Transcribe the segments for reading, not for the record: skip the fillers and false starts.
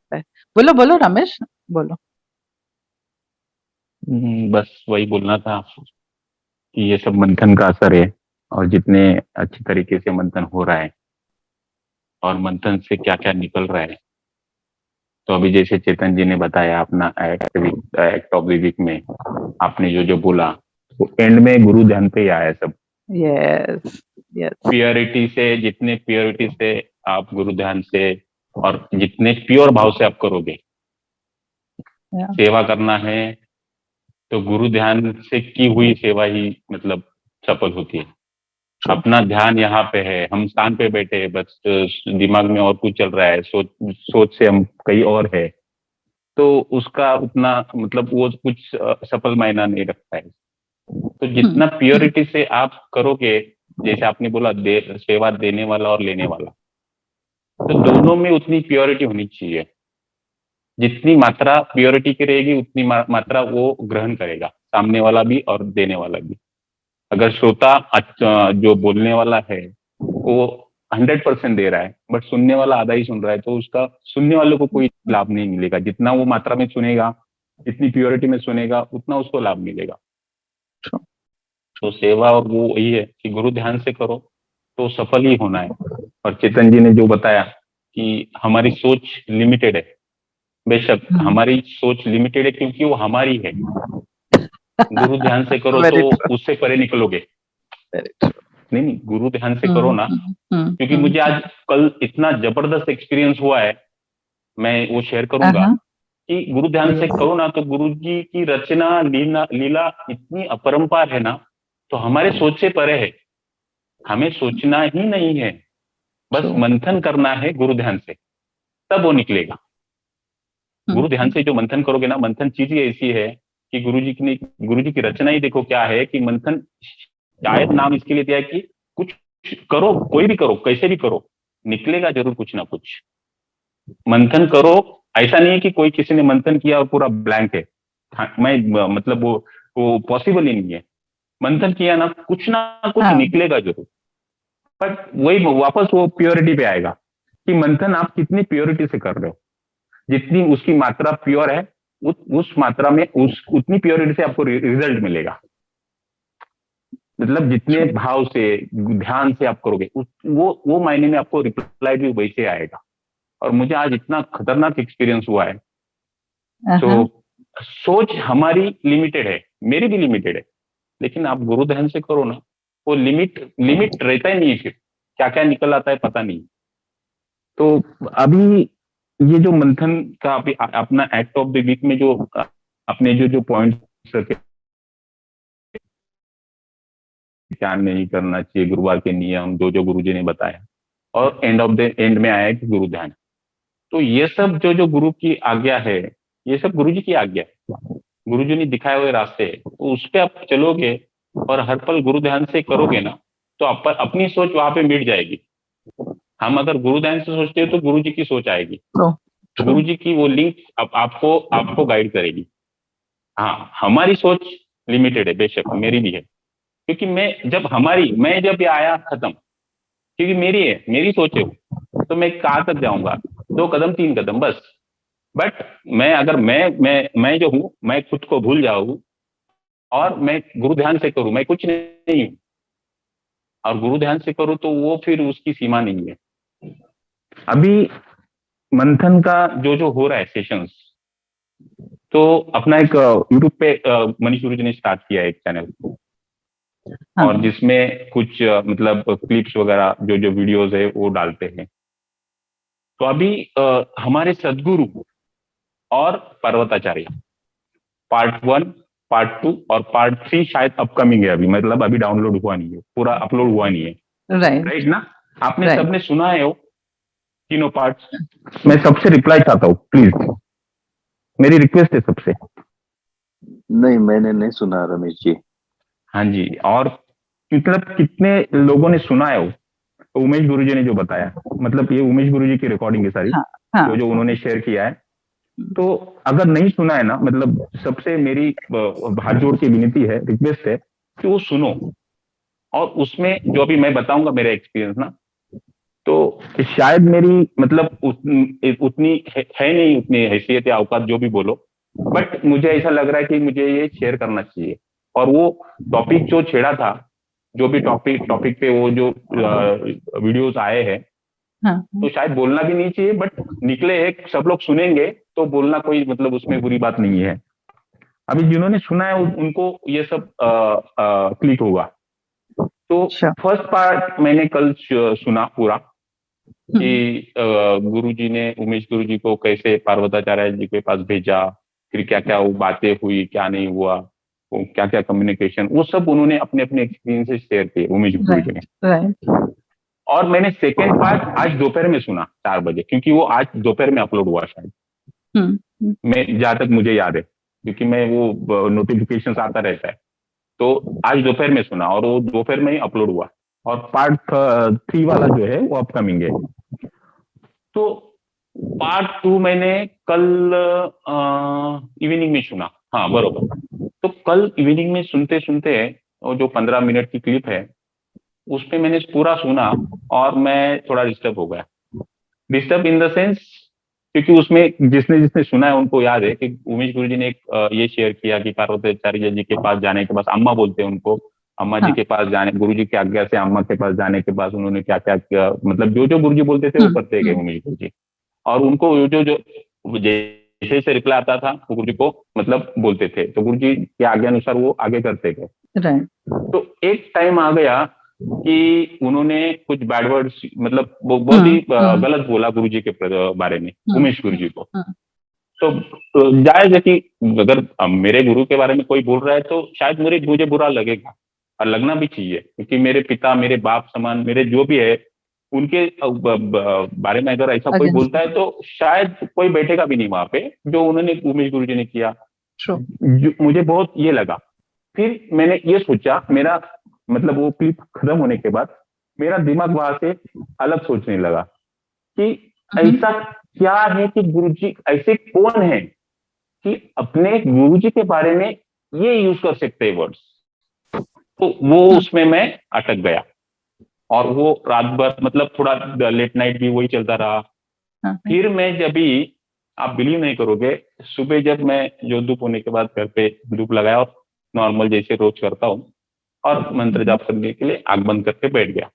लगता है। बोलो बोलो रमेश, बोलो। बस वही बोलना था कि ये सब मंथन का असर है, और जितने अच्छी तरीके से मंथन हो रहा है और मंथन से क्या क्या निकल रहा है। तो अभी जैसे चेतन जी ने बताया अपना एक्ट ऑफ द वीक में आपने जो जो बोला, तो एंड में गुरु ध्यान पे ही आया सब। Yes yes. प्योरिटी से, जितने प्योरिटी से आप गुरु ध्यान से और जितने प्योर भाव से आप करोगे, सेवा करना है, तो गुरु ध्यान से की हुई सेवा ही मतलब सफल होती है। अपना ध्यान यहाँ पे है, हम स्थान पे बैठे हैं, बस दिमाग में और कुछ चल रहा है, सोच सोच से हम कहीं और है, तो उसका उतना मतलब वो कुछ सफल मायना नहीं रखता है। तो जितना प्योरिटी से आप करोगे, जैसे आपने बोला सेवा देने वाला और लेने वाला, तो दोनों में उतनी प्योरिटी होनी चाहिए। जितनी मात्रा प्योरिटी की रहेगी उतनी मात्रा वो ग्रहण करेगा, सामने वाला भी और देने वाला भी। अगर श्रोता जो बोलने वाला है वो 100% दे रहा है, बट सुनने वाला आधा ही सुन रहा है, तो उसका सुनने वालों को कोई लाभ नहीं मिलेगा। जितना वो मात्रा में सुनेगा, जितनी प्योरिटी में सुनेगा, उतना उसको लाभ मिलेगा। तो सेवा और वो वही है कि गुरु ध्यान से करो तो सफल ही होना है। और चेतन जी ने जो बताया कि हमारी सोच लिमिटेड है, बेशक हमारी सोच लिमिटेड है क्योंकि वो हमारी है। गुरु ध्यान से करो तो उससे परे निकलोगे। नहीं नहीं, गुरु ध्यान से करो ना, क्योंकि मुझे आज कल इतना जबरदस्त एक्सपीरियंस हुआ है, मैं वो शेयर करूंगा कि गुरु ध्यान से करो ना, तो गुरु जी की रचना लीला लीला इतनी अपरंपार है ना, तो हमारे सोच से परे है। हमें सोचना ही नहीं है, बस मंथन करना है गुरु ध्यान से, तब वो निकलेगा। गुरु ध्यान से जो मंथन करोगे ना, मंथन चीज ही ऐसी है कि गुरु जी की रचना ही देखो क्या है कि मंथन, शायद नाम इसके लिए दिया है कि कुछ करो, कोई भी करो, कैसे भी करो, निकलेगा जरूर कुछ ना कुछ। मंथन करो, ऐसा नहीं है कि कोई किसी ने मंथन किया और पूरा ब्लैंक है। हाँ, मैं मतलब वो पॉसिबल ही नहीं है। मंथन किया ना, कुछ ना कुछ निकलेगा जरूर। बट वही वापस वो प्योरिटी पे आएगा कि मंथन आप कितनी प्योरिटी से कर रहे हो। जितनी उसकी मात्रा प्योर है, उस मात्रा में उतनी प्योरिटी से आपको रिजल्ट मिलेगा। मतलब जितने भाव से, ध्यान से आप करोगे, वो मायने में आपको रिप्लाई भी वैसे आएगा। और मुझे आज इतना खतरनाक एक्सपीरियंस हुआ है। तो सोच हमारी लिमिटेड है, मेरी भी लिमिटेड है, लेकिन आप गुरु ध्यान से करो ना, वो लिमिट लिमिट रहता ही नहीं है, फिर क्या क्या निकल आता है पता नहीं। तो अभी ये जो मंथन का अपना एक्ट ऑफ द वीक में जो अपने जो जो पॉइंट्स रखे, क्या नहीं करना चाहिए, गुरुवार के नियम जो जो गुरुजी ने बताया, और एंड में आया कि गुरु ध्यान। तो ये सब जो जो गुरु की आज्ञा है, ये सब गुरु जी की आज्ञा है, गुरु जी ने दिखाए हुए रास्ते है, तो उस पर आप चलोगे और हर पल गुरु ध्यान से करोगे ना, तो अपनी सोच वहां पे मिट जाएगी। हम अगर गुरु ध्यान से सोचते हैं तो गुरु जी की सोच आएगी, गुरु जी की वो लिंक आपको आपको गाइड करेगी। हाँ, हमारी सोच लिमिटेड है, बेशक मेरी भी है, क्योंकि मैं जब ये आया खत्म, क्योंकि मेरी है, मेरी सोच है वो, तो मैं कहाँ तक जाऊंगा, 2 कदम 3 कदम बस। बट मैं जो हूँ, मैं खुद को भूल जाऊँ और मैं गुरु ध्यान से करूँ, मैं कुछ नहीं हूँ, और गुरु ध्यान से करूँ तो वो फिर उसकी सीमा नहीं है। अभी मंथन का जो जो हो रहा है सेशंस, तो अपना एक यूट्यूब पे मनीष गुरु जी ने स्टार्ट किया है एक चैनल, और जिसमें कुछ मतलब क्लिप्स वगैरह जो जो वीडियोस है वो डालते हैं। तो अभी हमारे सदगुरु और पर्वताचार्य पार्ट 1, पार्ट 2 और पार्ट 3 शायद अपकमिंग है, अभी मतलब अभी डाउनलोड हुआ नहीं है, पूरा अपलोड हुआ नहीं है। राइट ना? आपने सबने सुना है वो तीनों पार्ट्स? मैं सबसे रिप्लाई चाहता हूँ प्लीज, मेरी रिक्वेस्ट है सबसे। नहीं, मैंने नहीं सुना रमेश जी। हाँ जी, और मतलब कितने लोगों ने सुना है वो? तो उमेश गुरुजी ने जो बताया, मतलब ये उमेश गुरुजी की रिकॉर्डिंग है सारी, जो जो उन्होंने शेयर किया है। तो अगर नहीं सुना है ना, मतलब सबसे मेरी हाथ जोड़ के विनती है, रिक्वेस्ट है कि वो सुनो, और उसमें जो अभी मैं बताऊंगा मेरा एक्सपीरियंस ना, तो शायद मेरी मतलब उतनी है नहीं, उतनी हैसियत या औकात जो भी बोलो, बट मुझे ऐसा लग रहा है कि मुझे ये शेयर करना चाहिए। और वो टॉपिक जो छेड़ा था, जो भी टॉपिक टॉपिक पे वो जो वीडियोस आए हैं, हाँ, तो शायद बोलना भी नहीं चाहिए, बट निकले एक सब लोग सुनेंगे तो बोलना कोई मतलब उसमें बुरी बात नहीं है। अभी जिन्होंने सुना है उनको ये सब क्लिक होगा। तो अच्छा। फर्स्ट पार्ट मैंने कल सुना पूरा, हम्म, कि गुरुजी ने उमेश गुरुजी को कैसे पार्वताचार्य जी के पास भेजा, फिर क्या क्या वो बातें हुई, क्या नहीं हुआ, वो क्या क्या कम्युनिकेशन, वो सब उन्होंने अपने अपने एक्सपीरियंसेस शेयर किए उमेश गुरुजी ने। Right, right. और मैंने सेकेंड पार्ट आज दोपहर में सुना 4 बजे, क्योंकि वो आज दोपहर में अपलोड हुआ शायद, हम्म, मैं जहां तक मुझे याद है, क्योंकि मैं वो नोटिफिकेशन आता रहता है। तो आज दोपहर में सुना और वो दोपहर में ही अपलोड हुआ। और पार्ट 3 वाला जो है वो अपकमिंग है। तो पार्ट 2 मैंने कल इवनिंग में सुना। हाँ बरोबर। तो कल इवनिंग में सुनते सुनते वो जो 15 मिनट की क्लिप है उसमें मैंने पूरा सुना, और मैं थोड़ा डिस्टर्ब हो गया। डिस्टर्ब इन द सेंस, क्योंकि उसमें जिसने जिसने सुना है उनको याद है कि उमेश गुरुजी ने एक ये शेयर किया कि पार्वताचार्य जी के पास जाने के बाद, अम्मा बोलते हैं उनको, अम्मा जी हाँ। के पास जाने, गुरुजी की आज्ञा से अम्मा के पास जाने के बाद उन्होंने क्या क्या किया, मतलब जो जो गुरुजी बोलते थे वो करते गए हम्म, उमेश गुरुजी। और उनको जो जो जैसे जैसे रिप्लाई आता था वो गुरुजी को मतलब बोलते थे, तो गुरुजी के आज्ञा अनुसार वो आगे करते गए। राइट। तो एक टाइम आ गया कि उन्होंने कुछ बैड वर्ड्स, मतलब वो बहुत ही हम्म, हम्म, गलत बोला गुरुजी के बारे में, हम्म, उमेश गुरुजी को। हम्म, तो जायज है कि अगर मेरे गुरु के बारे में कोई बोल रहा है तो शायद मुझे बुरा लगेगा, और लगना भी चाहिए, क्योंकि मेरे पिता, मेरे बाप समान, मेरे जो भी है उनके बारे में अगर ऐसा कोई अगेंस्ट। बोलता है तो शायद कोई बैठेगा भी नहीं वहां पे, जो उन्होंने उमेश गुरुजी ने किया। ट्रू। मुझे बहुत ये लगा। फिर मैंने ये सोचा, मेरा मतलब वो क्लिप खत्म होने के बाद मेरा दिमाग वहां से अलग सोचने लगा कि ऐसा क्या है कि गुरुजी ऐसे कौन है कि अपने गुरुजी के बारे में ये यूज कर सकते हैं वर्ड्स। तो वो उसमें मैं अटक गया, और वो रात भर मतलब थोड़ा लेट नाइट भी वही चलता रहा। फिर मैं जब भी, आप बिलीव नहीं करोगे, सुबह जब मैं जो धूप होने के बाद घर पे धूप लगाया और नॉर्मल जैसे रोज करता हूँ, और मंत्र जाप करने के लिए आंख बंद करके बैठ गया,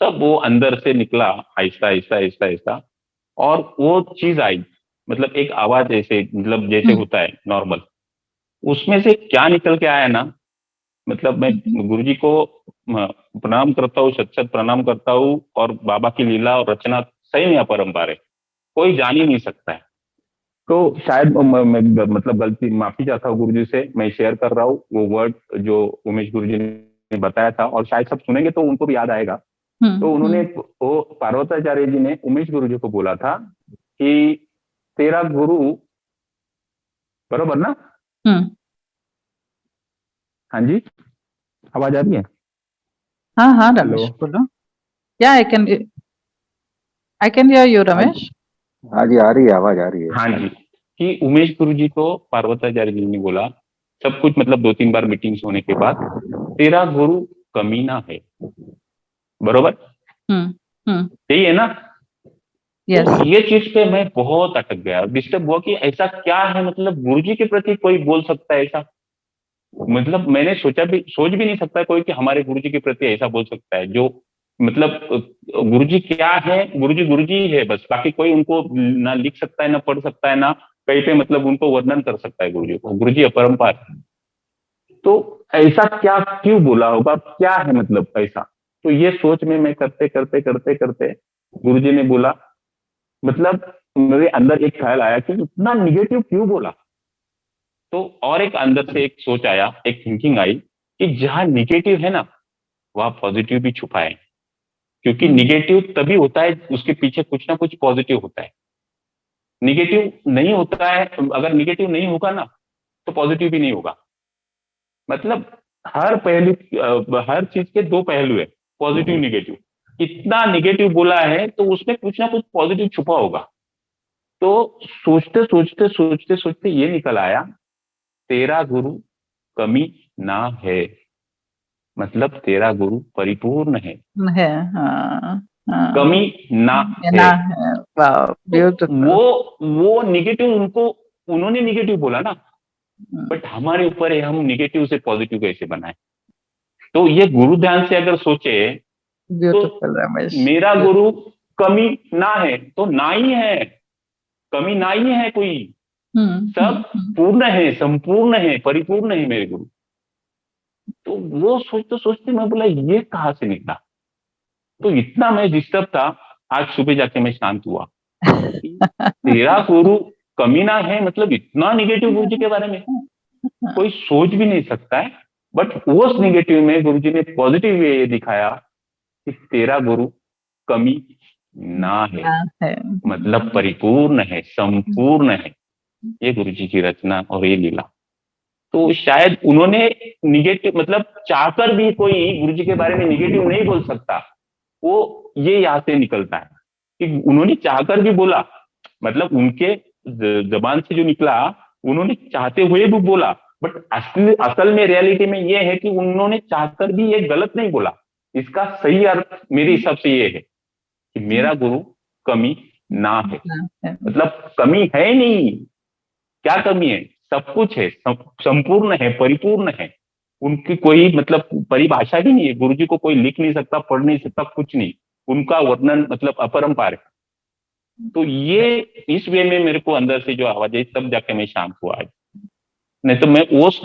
तब वो अंदर से निकला आहिस्ता आहिस्ता आहिस्ता आहिस्ता, और वो चीज आई, मतलब एक आवाज ऐसे, मतलब जैसे होता है नॉर्मल, उसमें से क्या निकल के आया ना, मतलब मैं गुरुजी को प्रणाम करता हूँ, सत सत प्रणाम करता हूँ, और बाबा की लीला और रचना सही में अपरंपार है, कोई जान ही नहीं सकता है। तो शायद मैं मतलब गलती माफी चाहता हूँ गुरुजी से, मैं शेयर कर रहा हूँ वो वर्ड जो उमेश गुरुजी ने बताया था, और शायद सब सुनेंगे तो उनको भी याद आएगा। तो उन्होंने, वो पार्वताचार्य जी ने उमेश गुरुजी को बोला था कि तेरा गुरु, बरोबर ना? हाँ जी, आवाज आ रही है? हाँ, हाँ, हेलो। रमेश बोलो। या आई कैन हियर यू, हाँ रमेश। हाँ जी, आ रही है, आवाज आ रही है। हाँ जी, कि उमेश गुरु जी को पार्वताचार्य जी ने बोला, सब कुछ मतलब 2-3 बार मीटिंग्स होने के बाद, तेरा गुरु कमीना है, बरोबर? यही है ना? यस। तो ये चीज पे मैं बहुत अटक गया, डिस्टर्ब हुआ कि ऐसा क्या है, मतलब गुरु जी के प्रति कोई बोल सकता है ऐसा? मतलब मैंने सोच भी नहीं सकता कोई कि हमारे गुरु जी के प्रति ऐसा बोल सकता है, जो मतलब गुरु जी क्या है, गुरु जी है बस, बाकी कोई उनको ना लिख सकता है, ना पढ़ सकता है, ना कहीं पे मतलब उनको वर्णन कर सकता है गुरु जी को। गुरु जी अपरंपार है। तो ऐसा क्या क्यों बोला होगा, क्या है मतलब ऐसा? तो ये सोच में मैं करते करते करते करते गुरु जी ने बोला, मतलब मेरे अंदर एक ख्याल आया कि इतना निगेटिव क्यों बोला। तो और एक अंदर से एक सोच आया, एक थिंकिंग आई कि जहां निगेटिव है ना, वहां पॉजिटिव भी छुपा है, क्योंकि निगेटिव तभी होता है उसके पीछे कुछ ना कुछ पॉजिटिव होता है। निगेटिव नहीं होता है, अगर निगेटिव नहीं होगा ना तो पॉजिटिव भी नहीं होगा। मतलब हर पहलू, हर चीज के दो पहलू है, पॉजिटिव निगेटिव। इतना निगेटिव बोला है तो उसमें कुछ ना कुछ पॉजिटिव छुपा होगा। तो सोचते सोचते सोचते सोचते ये निकल आया, तेरा गुरु कमी ना है, मतलब तेरा गुरु परिपूर्ण है। है। हाँ। हाँ, कमी ना ये है। ना है, वाह तो ब्यूटीफुल। वो निगेटिव उन्होंने निगेटिव बोला ना, बट हमारे ऊपर है हम निगेटिव से पॉजिटिव कैसे बनाए। तो ये गुरु ध्यान से अगर सोचे तो ब्यूटीफुल रमेश। मेरा गुरु कमी ना है तो ना ही है, कमी ना ही है कोई, सब पूर्ण है, संपूर्ण है, परिपूर्ण है मेरे गुरु। तो वो सोचते सोचते मैं बोला ये कहाँ से निकला। तो इतना मैं डिस्टर्ब था, आज सुबह जाके मैं शांत हुआ कि तेरा गुरु कमी ना है, मतलब इतना निगेटिव गुरु जी के बारे में कोई सोच भी नहीं सकता है। बट उस निगेटिव में गुरु जी ने पॉजिटिव वे ये दिखाया कि तेरा गुरु कमी ना है, ना है, मतलब परिपूर्ण है, संपूर्ण है। ये गुरु जी की रचना और ये लीला। तो शायद उन्होंने निगेटिव मतलब चाहकर भी कोई गुरु जी के बारे में निगेटिव नहीं बोल सकता। वो ये यहाँ से निकलता है कि उन्होंने चाहकर भी बोला, मतलब उनके जबान से जो निकला उन्होंने चाहते हुए भी बोला। बट असल में रियलिटी में ये है कि उन्होंने चाहकर भी ये गलत नहीं बोला। इसका सही अर्थ मेरे हिसाब से ये है कि मेरा गुरु कमी ना है, ना है। मतलब कमी है ही नहीं। क्या कमी है, सब कुछ है, संपूर्ण है, परिपूर्ण है। उनकी कोई मतलब परिभाषा भी नहीं है, गुरु जी को कोई लिख नहीं सकता, पढ़ नहीं सकता, कुछ नहीं। उनका वर्णन मतलब अपरंपार है। तो ये इस वे में मेरे को अंदर से जो आवाज आई तब जाके मैं शांत हुआ आज। नहीं तो मैं उस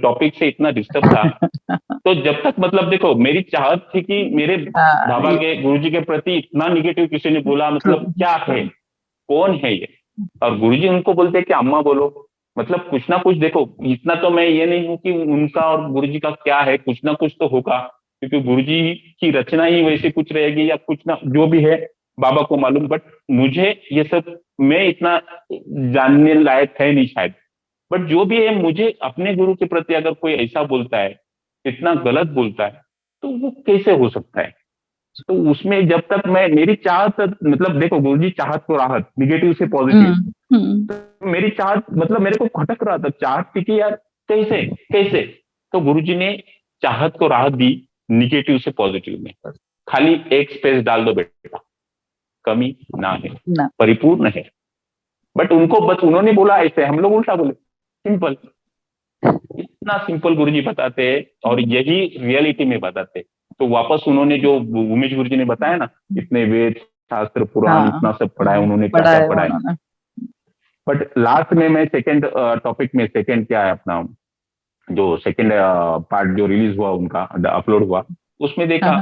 टॉपिक से इतना डिस्टर्ब था। तो जब तक मतलब देखो मेरी चाहत थी कि मेरे बाबा के गुरुजी के प्रति इतना निगेटिव किसी ने बोला, मतलब क्या है, कौन है ये। और गुरुजी उनको बोलते हैं कि अम्मा बोलो, मतलब कुछ ना कुछ देखो। इतना तो मैं ये नहीं हूं कि उनका और गुरुजी का क्या है, कुछ ना कुछ तो होगा, क्योंकि गुरुजी की रचना ही वैसे कुछ रहेगी या कुछ ना जो भी है बाबा को मालूम। बट मुझे ये सब मैं इतना जानने लायक है नहीं शायद। बट जो भी है, मुझे अपने गुरु के प्रति अगर कोई ऐसा बोलता है, इतना गलत बोलता है, तो वो कैसे हो सकता है। तो उसमें जब तक मैं मेरी चाहत मतलब देखो गुरुजी चाहत को राहत, निगेटिव से पॉजिटिव। तो मेरी चाहत मतलब मेरे को खटक रहा था, चाहत थी कि यार कैसे कैसे। तो गुरुजी ने चाहत को राहत दी निगेटिव से पॉजिटिव में। खाली एक स्पेस डाल दो बेटा, कमी ना है, ना। परिपूर्ण है। बट उनको बस उन्होंने बोला ऐसे, हम लोग उल्टा बोले, सिंपल। इतना सिंपल गुरुजी बताते और यही रियलिटी में बताते। तो वापस उन्होंने जो उमेश गुरुजी ने बताया ना, इतने वेद शास्त्र पुराण इतना सब पढ़ा है उन्होंने, क्या पढ़ा क्या है पढ़ा है। उन्होंने। बट लास्ट में मैं सेकंड टॉपिक में, सेकंड क्या है अपना जो सेकंड पार्ट जो रिलीज हुआ उनका, अपलोड हुआ, उसमें देखा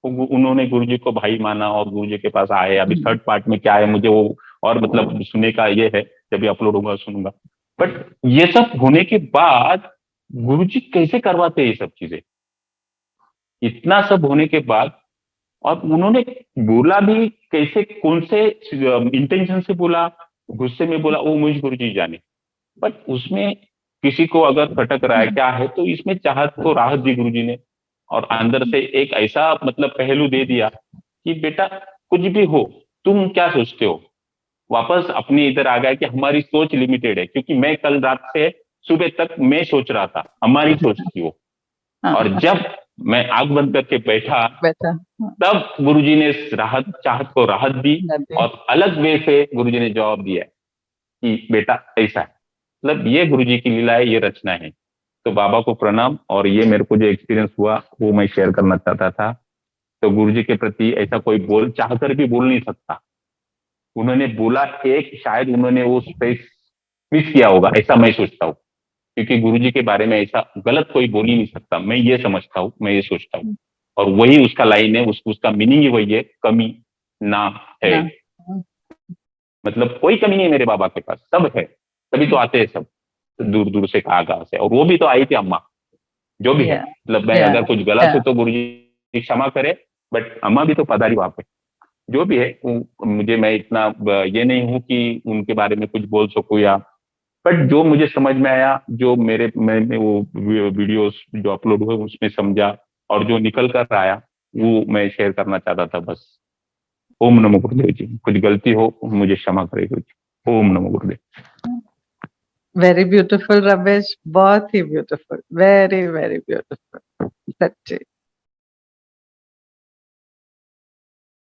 उन्होंने गुरुजी को भाई माना और गुरुजी के पास आए। अभी थर्ड पार्ट में क्या है मुझे वो और मतलब सुनने का ये है, जब भी अपलोड होगा सुनूंगा। बट ये सब होने के बाद गुरुजी कैसे करवाते हैं ये सब चीजें, इतना सब होने के बाद। और उन्होंने बोला भी कैसे, कौन से इंटेंशन से बोला, गुस्से में बोला, वो मुझे गुरुजी जाने। बट उसमें किसी को अगर खटक रहा है क्या है, तो इसमें चाहत को राहत दी गुरुजी ने। और अंदर से एक ऐसा मतलब पहलू दे दिया कि बेटा कुछ भी हो, तुम क्या सोचते हो। वापस अपने इधर आ गया कि हमारी सोच लिमिटेड है, क्योंकि मैं कल रात से सुबह तक मैं सोच रहा था, हमारी सोच थी वो। और जब मैं आंख बंद करके बैठा तब गुरुजी ने राहत, चाहत को राहत दी और अलग वे से गुरुजी ने जवाब दिया कि बेटा ऐसा है। मतलब ये गुरुजी की लीला है, ये रचना है। तो बाबा को प्रणाम। और ये मेरे को जो एक्सपीरियंस हुआ वो मैं शेयर करना चाहता था। तो गुरुजी के प्रति ऐसा कोई चाहकर भी बोल नहीं सकता। उन्होंने बोला एक, शायद उन्होंने वो स्पेस मिस किया होगा, ऐसा मैं सोचता हूँ। क्योंकि गुरुजी के बारे में ऐसा गलत कोई बोल ही नहीं सकता, मैं ये समझता हूँ, मैं ये सोचता हूँ। और वही उसका लाइन है, उसका मीनिंग ही वही है, कमी ना है। मतलब कोई कमी नहीं है मेरे बाबा के पास, सब है। तभी तो आते हैं सब दूर दूर से, कहाँ से। और वो भी तो आई थी अम्मा, जो भी है। मतलब मैं अगर कुछ गलत हो तो गुरुजी क्षमा करे, बट अम्मा भी तो पधारी वहां पे। जो भी है मुझे, मैं इतना ये नहीं हूं कि उनके बारे में कुछ बोल सकूं या। बट जो मुझे समझ में आया, जो मैंने वो वीडियोस जो अपलोड हुए उसमें समझा और जो निकल कर आया, वो मैं शेयर करना चाहता था बस। ओम नमो गुरुदेव जी। कुछ गलती हो मुझे क्षमा करे गुरुजी। ओम नमो गुरुदेव। वेरी ब्यूटीफुल रमेश, बहुत ही ब्यूटीफुल, वेरी वेरी ब्यूटीफुल, सच्ची।